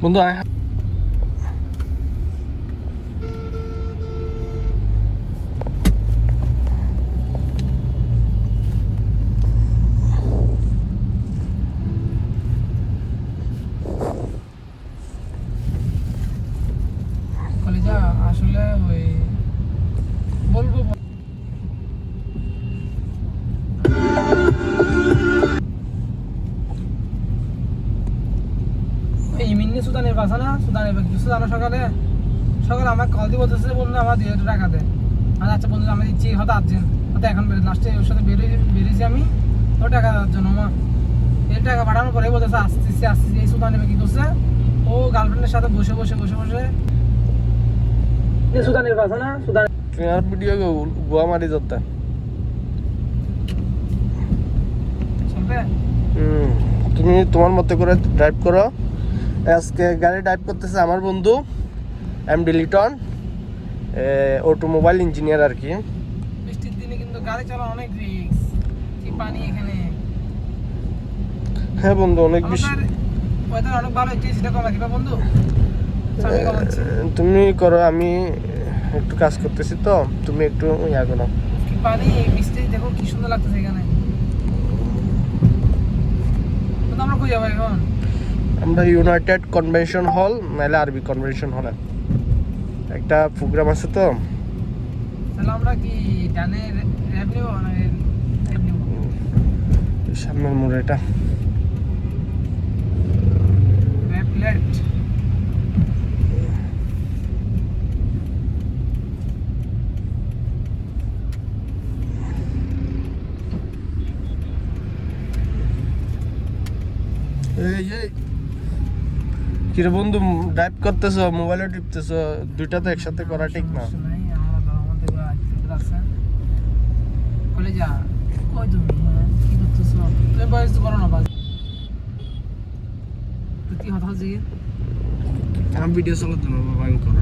বন্ধু কলেজা আসলে ওই বলবো ইমিনি সুদানের বাসা না সুদানের কিছু সুদানো সকালে সকালে আমার কল দিয়ে বলতেছে বলুন আমার 2,000 টাকা দেয়। আর আচ্ছা বন্ধু আমি দিচ্ছি হয়তো আর্জেন্ট হয়তো এখন বেরো লাস্টে ওর সাথে বেরিয়েছি আমি ও টাকা দেওয়ার জন্য মা এই টাকা পাঠানোর পরে বলতেছে আসতেছি এই সুদানে কি করছে ও গার্লফ্রেন্ডের সাথে বসে সুদানের বাসা না সুদান আর ভিডিও গোয়া মারি যাতে চলবে। তুমি তোমার মতো করে ড্রাইভ করো। আজকে গাড়ি ড্রাইভ করতেছে আমার বন্ধু এমডি লিটন, অটোমোবাইল ইঞ্জিনিয়ার আর কি। বৃষ্টির দিনে কিন্তু গাড়ি চালানো অনেক রিস্ক, কি পানি এখানে। হ্যাঁ বন্ধু অনেক বেশি। ওয়েদার অনেক ভালো, একটু সেটা কম রাখিবা বন্ধু। তুমি করো, আমি একটু কাজ করতেছি তো, তুমি একটু ইয়া করো। কি পানি বৃষ্টি দেখো কি সুন্দর লাগতেছে এখানে। তো আমরা কই যাবো এখন? আমরা ইউনাইটেড কনভেনশন হল নাহলে আরবি কনভেনশন হলে একটা প্রোগ্রাম আছে তো। তাহলে আমরা কি ডানে র্যাব নিব না র্যাব নিব? সামনের মোড়ে এটা র্যাব লেফট। কিরে বন্ধু ড্রাইভ করতেছো মোবাইলে টিপতেছো, দুইটা তো একসাথে করা ঠিক না। কলে যা কই তুমি কি করতেছো? তুমি বয়স করো না বাস তুই কি হঠাৎ জিগে আমি ভিডিও চালাতে না বাবা, আমি করো।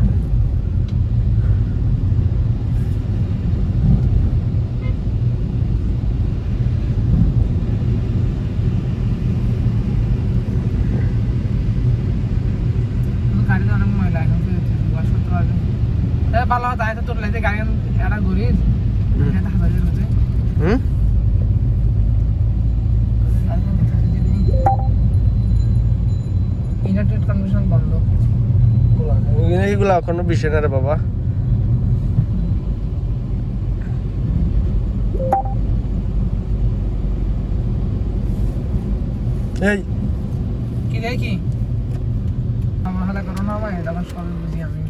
গাড়িতে অনেক ময়লা এখন ওয়াশ করতে পারবে। ভালো হয় তাই তো তোর লাইতে গাড়ি একটা ঘুরিস এটা হাজারের রোজে ইন্টারনেট কানেকশন বন্ধ। এইগুলা কোনো বিষয় না রে বাবা। এই কি দেখি আমার হালে করোনা হয় তখন সবই বুঝি আমি।